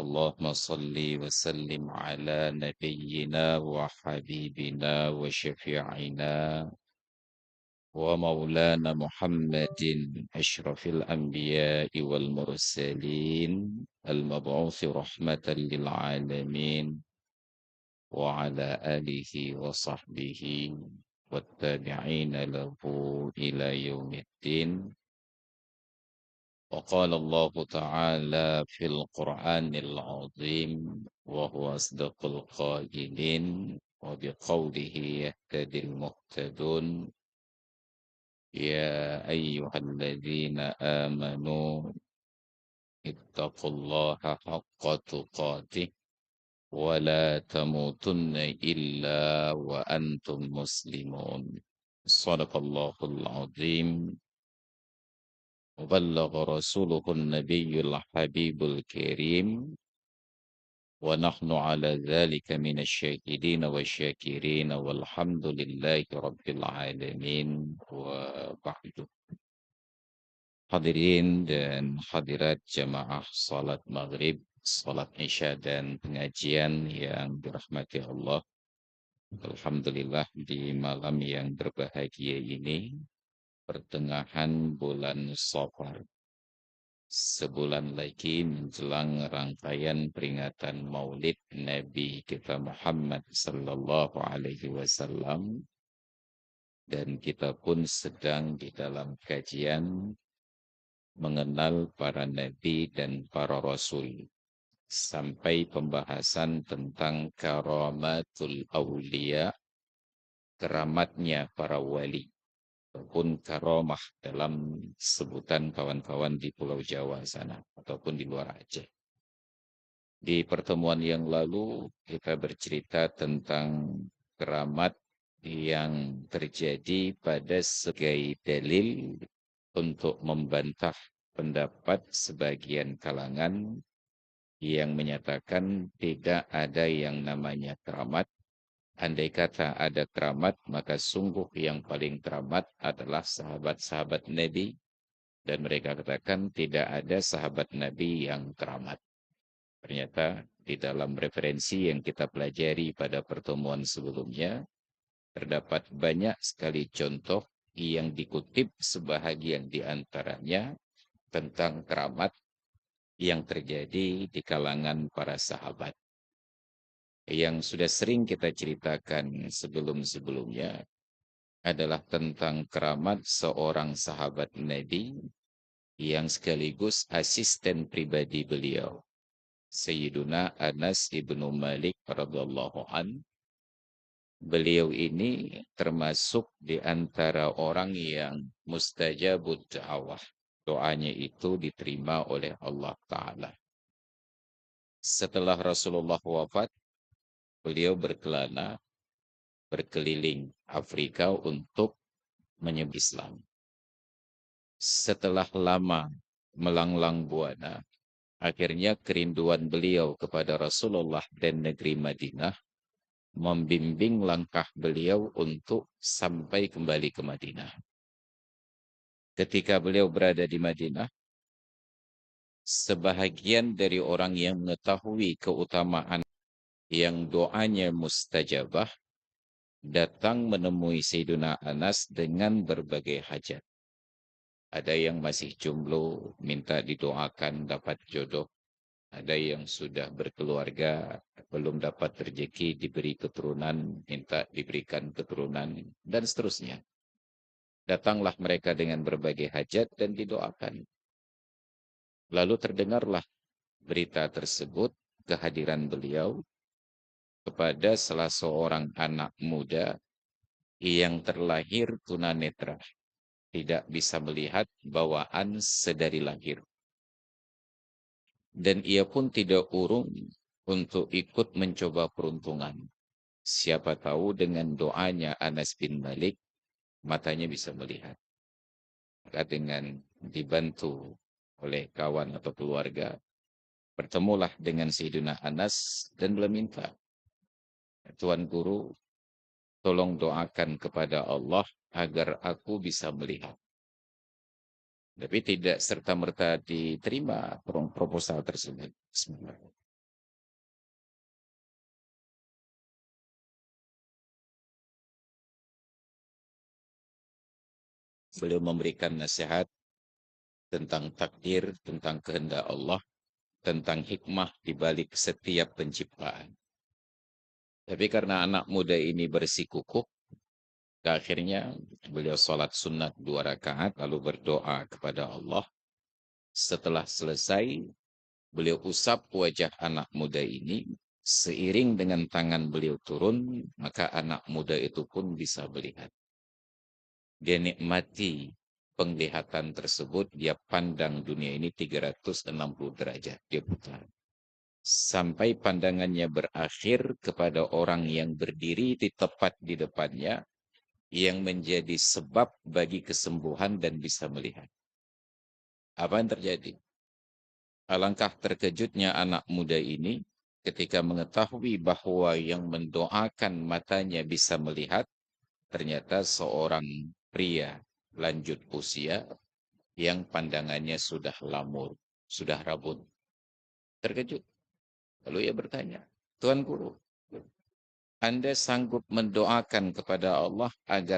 اللهم صل وسلم على نبينا وحبيبنا وشفيعنا ومولانا محمد أشرف الأنبياء والمرسلين المبعوث رحمة للعالمين وعلى آله وصحبه والتابعين له إلى يوم الدين. وقال الله تعالى في القرآن العظيم وهو أصدق القائلين وبقوله يهتدي المهتدون يا أيها الذين آمنوا اتقوا الله حق تقاته ولا تموتن إلا وأنتم مسلمون. صدق الله العظيم وبلغ رسوله النبي الحبيب الكريم ونحن على ذلك من الشاهدين والشاكرين والحمد لله رب العالمين وبعد. Hadirin dan hadirat jamaah salat maghrib, salat isya dan pengajian yang dirahmati Allah. Alhamdulillah di malam yang berbahagia ini, pertengahan bulan Safar, sebulan lagi menjelang rangkaian peringatan Maulid Nabi kita Muhammad sallallahu alaihi wasallam, dan kita pun sedang di dalam kajian mengenal para nabi dan para rasul sampai pembahasan tentang karamatul aulia, keramatnya para wali ataupun karomah dalam sebutan kawan-kawan di Pulau Jawa sana ataupun di luar Aceh. Di pertemuan yang lalu kita bercerita tentang keramat yang terjadi pada sebagai dalil untuk membantah pendapat sebagian kalangan yang menyatakan tidak ada yang namanya keramat. Andai kata ada keramat, maka sungguh yang paling keramat adalah sahabat-sahabat Nabi. Dan mereka katakan tidak ada sahabat Nabi yang keramat. Ternyata di dalam referensi yang kita pelajari pada pertemuan sebelumnya, terdapat banyak sekali contoh yang dikutip sebahagian di antaranya tentang keramat yang terjadi di kalangan para sahabat. Yang sudah sering kita ceritakan sebelum-sebelumnya adalah tentang keramat seorang sahabat Nabi yang sekaligus asisten pribadi beliau, Sayyiduna Anas ibnu Malik radhiyallahu an. Beliau ini termasuk di antara orang yang mustajabud da'wah. Doanya itu diterima oleh Allah Ta'ala. Setelah Rasulullah wafat, beliau berkelana berkeliling Afrika untuk menyebar Islam. Setelah lama melanglang buana, akhirnya kerinduan beliau kepada Rasulullah dan negeri Madinah membimbing langkah beliau untuk sampai kembali ke Madinah. Ketika beliau berada di Madinah, sebahagian dari orang yang mengetahui keutamaan yang doanya mustajabah datang menemui Sayyiduna Anas dengan berbagai hajat. Ada yang masih jomblo, minta didoakan dapat jodoh. Ada yang sudah berkeluarga, belum dapat rezeki, diberi keturunan, minta diberikan keturunan, dan seterusnya. Datanglah mereka dengan berbagai hajat dan didoakan. Lalu terdengarlah berita tersebut, kehadiran beliau kepada salah seorang anak muda yang terlahir tunanetra, tidak bisa melihat bawaan sedari lahir. Dan ia pun tidak urung untuk ikut mencoba peruntungan. Siapa tahu dengan doanya Anas bin Malik, matanya bisa melihat. Maka dengan dibantu oleh kawan atau keluarga, bertemulah dengan Sayyidina Anas dan meminta, Tuan Guru, tolong doakan kepada Allah agar aku bisa melihat. Tapi tidak serta-merta diterima proposal tersebut. Bismillah. beliau memberikan nasihat tentang takdir, tentang kehendak Allah, tentang hikmah di balik setiap penciptaan. Tapi karena anak muda ini bersikukuh, akhirnya beliau sholat sunat 2 rakaat, lalu berdoa kepada Allah. Setelah selesai, beliau usap wajah anak muda ini, seiring dengan tangan beliau turun, maka anak muda itu pun bisa melihat. Dia nikmati penglihatan tersebut, dia pandang dunia ini 360 derajat, dia putar. Sampai pandangannya berakhir kepada orang yang berdiri di tepat di depannya, yang menjadi sebab bagi kesembuhan dan bisa melihat. Apa yang terjadi? Alangkah terkejutnya anak muda ini ketika mengetahui bahwa yang mendoakan matanya bisa melihat, ternyata seorang pria lanjut usia yang pandangannya sudah lamur, sudah rabun. Terkejut. Lalu ia bertanya, Tuan Guru, Anda sanggup mendoakan kepada Allah agar